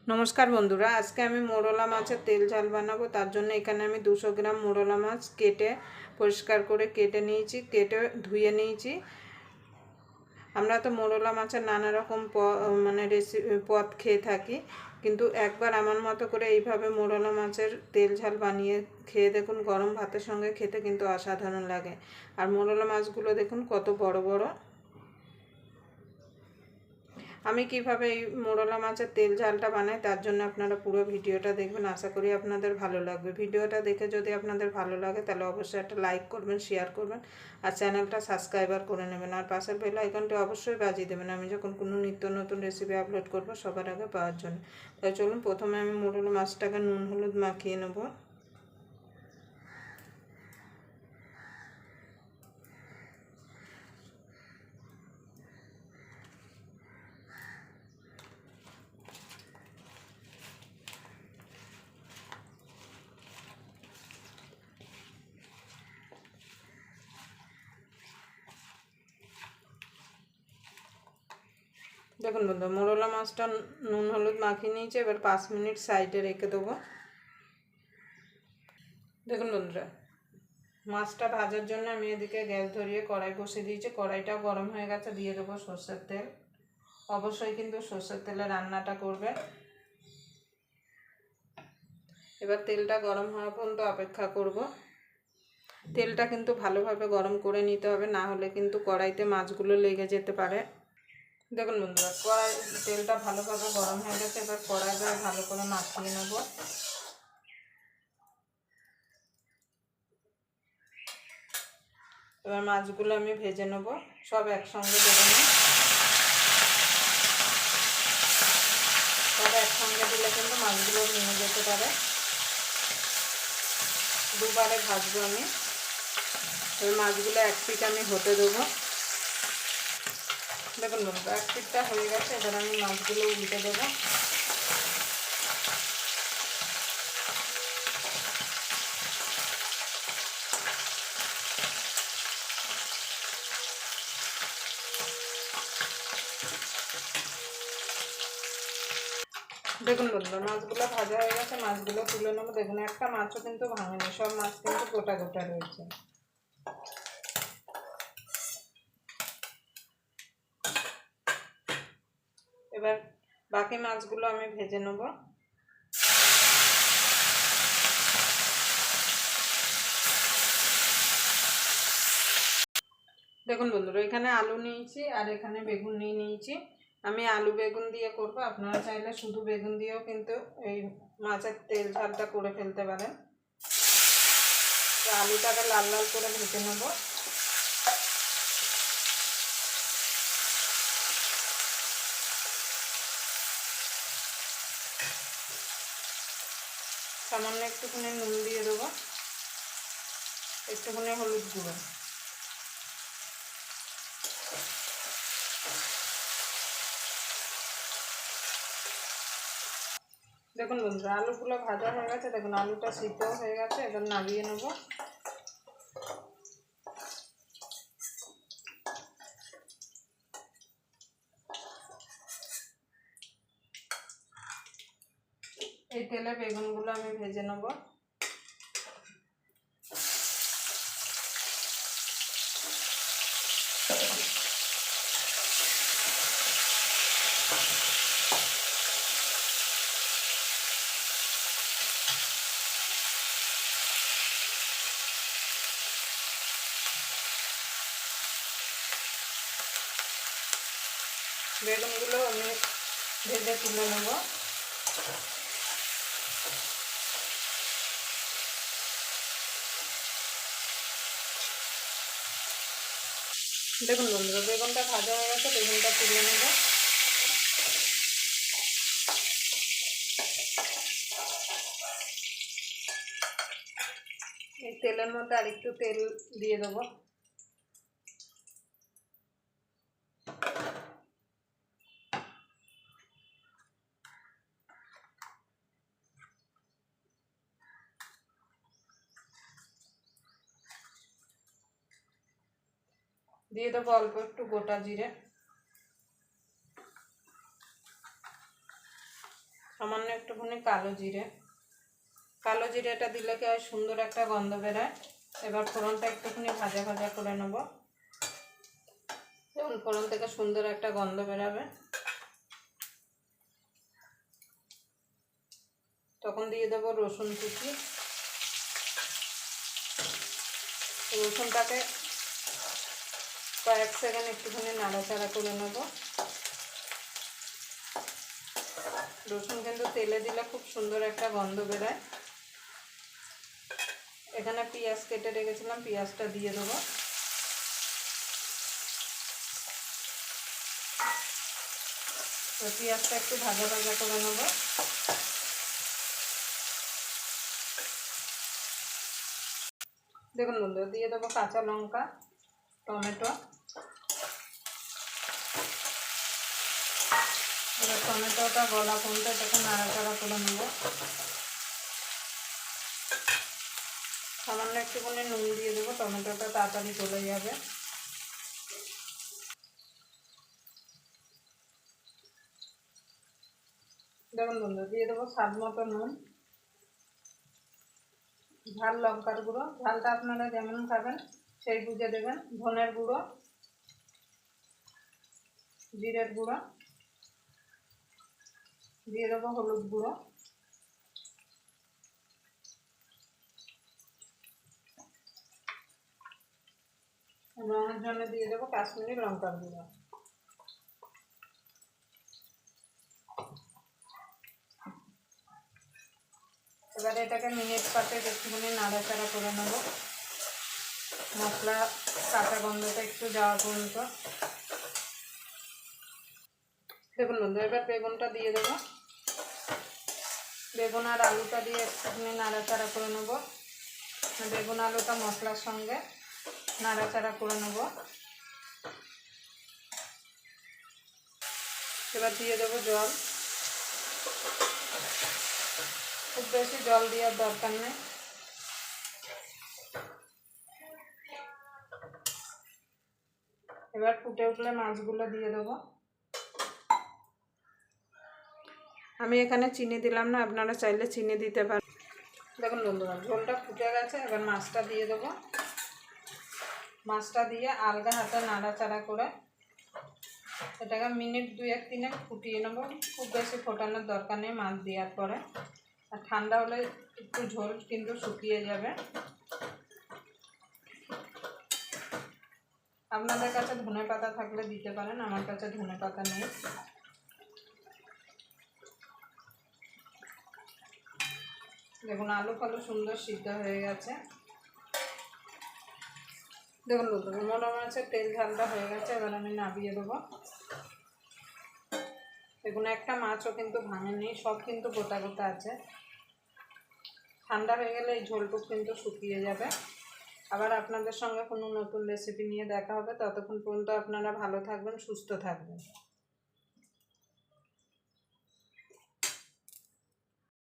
नमस्कार बंधुरा आज के आमी मोरला माछेर तेल झाल बानाबो। तार जोन्नो एखाने आमी 200 ग्राम मोरला माछ केटे परिष्कार करे केटे निয়েছি, केटे धुए निয়েছি। আমরা তো মোরলা মাছের নানা রকম রেসিপি পদ খেয়ে থাকি, কিন্তু একবার আমার মতো করে এইভাবে মোরলা মাছের তেল ঝাল বানিয়ে খেয়ে দেখুন। গরম ভাতের সঙ্গে খেতে কিন্তু অসাধারণ লাগে। আর মোরলা মাছগুলো দেখুন কত বড় বড়। আমি কিভাবে এই মোরলা মাছের তেল ঝালটা বানাই তার জন্য আপনারা পুরো ভিডিওটা দেখবেন। আশা করি আপনাদের ভালো লাগবে। ভিডিওটা দেখে যদি আপনাদের ভালো লাগে তাহলে অবশ্যই একটা লাইক করবেন, শেয়ার করবেন আর চ্যানেলটা সাবস্ক্রাইবার করে নেবেন। আর পাশের বেল আইকনটি অবশ্যই বাজিয়ে দেবেন আমি যখন কোনো নিত্য নতুন রেসিপি আপলোড করব সবার আগে পাওয়ার জন্য। তাই চলুন প্রথমে আমি মোরলা মাছটাকে নুন হলুদ মাখিয়ে নেব। দেখুন বন্ধু, মোরলা মাছটা নুন হলুদ মাখিয়ে নিয়েছি। এবার 5 মিনিট সাইডে রেখে দেবো। দেখুন বন্ধুরা, মাছটা ভাজার জন্য আমি এদিকে গ্যাস ধরিয়ে কড়াই বসিয়ে দিয়েছি। কড়াইটাও গরম হয়ে গেছে, দিয়ে দেবো সরষের তেল। অবশ্যই কিন্তু সরষের তেলে রান্নাটা করবে। এবার তেলটা গরম হওয়া পর্যন্ত অপেক্ষা করব। তেলটা কিন্তু ভালোভাবে গরম করে নিতে হবে, না হলে কিন্তু কড়াইতে মাছগুলো লেগে যেতে পারে। দেখুন বন্ধুরা, তেলটা ভালোভাবে গরম হয়ে গেছে। এবার কড়াইটা ভালো করে মাখিয়ে নেব। এবার মাছগুলো আমি ভেজে নেব, সব একসঙ্গে দেবো না। সব একসঙ্গে দিলে কিন্তু মাছগুলো ভেঙে যেতে পারে। দুবারে ভাজবো আমি। এবার মাছগুলো এক পিঠ আমি হতে দেবো। দেখুন বন্ধু, এক পিঠটা হয়ে গেছে। এবার আমি মাছগুলো উল্টে দেবো। দেখুন বন্ধু, মাছগুলো ভাজা হয়ে গেছে। মাছগুলো তুলে নেবো। দেখুন একটা মাছও কিন্তু ভাঙেনি, সব মাছ কিন্তু গোটা গোটা রয়েছে। এবার বাকি মাছগুলো আমি ভেজে নেব। দেখুন বন্ধুরা, এখানে আলু নিয়েছি আর এখানে বেগুন নিয়েছি। আমি আলু বেগুন দিয়ে করব। আপনারা চাইলে শুধু বেগুন দিয়েও কিন্তু এই মাছের তেল ঝালটা করে ফেলতে পারেন। তো আলুটাকে লাল লাল করে ভেজে নেব। সামান্য একটুখানি নুন দিয়ে দেবো, একটুখানি হলুদ গুঁড়ো। দেখুন বন্ধুরা, আলুগুলো ভাজা হয়ে গেছে। দেখুন আলুটা সিদ্ধও হয়ে গেছে। এবার নামিয়ে নেব। এই তেলে বেগুনগুলো আমি ভেজে নেব। বেগুনগুলো আমি ভেজে তুলে নেব। দেখুন বন্ধুরা, বেগুনটা ভাজা হয়ে গেছে। বেগুনটা তুলে নেব। এই তেলের মধ্যে আরেকটু তেল দিয়ে দেবো। দিয়ে দেবো অল্প একটু গোটা জিরে। সামান্য একটুখানি কালো জিরেটা দিলে কি হয়, সুন্দর একটা গন্ধ বেরোয়। এবার ফোড়নটা একটুখানি ভাজা ভাজা করে নেব। যেমন ফোড়ন থেকে সুন্দর একটা গন্ধ বেরাবে, তখন দিয়ে দেবো রসুন কুচি। রসুনটাকে কয়েক সেকেন্ড একটুখানি নাড়াচাড়া করে নেব। রসুন কিন্তু তেলে দিলে খুব সুন্দর একটা গন্ধ বেরোয়। এখানে পেঁয়াজ কেটে রেখেছিলাম, পেঁয়াজটা দিয়ে দেবো। তো পেঁয়াজটা একটু ভাজা ভাজা করে নেব। দেখুন বন্ধুরা, দিয়ে দেবো কাঁচা লঙ্কা, টমেটো। এবার টমেটোটা গলা পর্যন্ত এটাকে নাড়াচাড়া করে নেব। সামান্য একটুখানি নুন দিয়ে দেবো, টমেটোটা তাড়াতাড়ি গলে যাবে। দেখুন বন্ধুরা, দিয়ে দেবো স্বাদ মতো নুন, ঝাল লঙ্কার গুঁড়ো, ঝালটা আপনারা যেমন খাবেন সেই বুঝে দেবেন, ধনের গুঁড়ো, জিরের গুঁড়ো, দিয়ে দেবো হলুদ গুঁড়ো, রঙের জন্য দিয়ে দেবো কাশ্মীরি লঙ্কার গুঁড়ো। এবারে এটাকে মিনিট পাতে একটুখানি নাড়াচাড়া করে নেব, মশলা কাঁচা গন্ধটা একটু যাওয়া পর্যন্ত। দেখুন বন্ধু, এবার বেগুনটা দিয়ে দেবো। বেগুন আর আলুটা দিয়ে একটুখানি নাড়াচাড়া করে নেব। বেগুন আলুটা মশলার সঙ্গে নাড়াচাড়া করে নেব। এবার দিয়ে দেবো জল। খুব বেশি জল দেওয়ার দরকার নেই। এবার ফুটে উঠলে মাছগুলো দিয়ে দেবো। আমি এখানে চিনি দিলাম না, আপনারা চাইলে চিনি দিতে পারেন। দেখুন বন্ধুরা, ঝোলটা ফুটে গেছে। এবার মাছটা দিয়ে দেবো। মাছটা দিয়ে আলগা হাতে নাড়াচাড়া করে এটাকে মিনিট 2-3 ফুটিয়ে নেবো। খুব বেশি ফোটানোর দরকার নেই মাছ দেওয়ার পরে, আর ঠান্ডা হলে একটু ঝোল কিন্তু শুকিয়ে যাবে। আপনাদের কাছে ধনে পাতা থাকলে দিতে পারেন, আমার কাছে ধনে পাতা নেই। দেখুন আলু ফালু সুন্দর সিদ্ধ হয়ে গেছে। দেখুন বন্ধুরা, মোটা মাছের তেল ঝালটা হয়ে গেছে। এবার আমি নামিয়ে দেবো। দেখুন একটা মাছও কিন্তু ভাঙেনি, সব কিন্তু গোটা গোটা আছে। ঠান্ডা হয়ে গেলে এই ঝোলটুক কিন্তু শুকিয়ে যাবে। আবার আপনাদের সঙ্গে কোনো নতুন রেসিপি নিয়ে দেখা হবে। ততক্ষণ পর্যন্ত আপনারা ভালো থাকবেন, সুস্থ থাকবেন।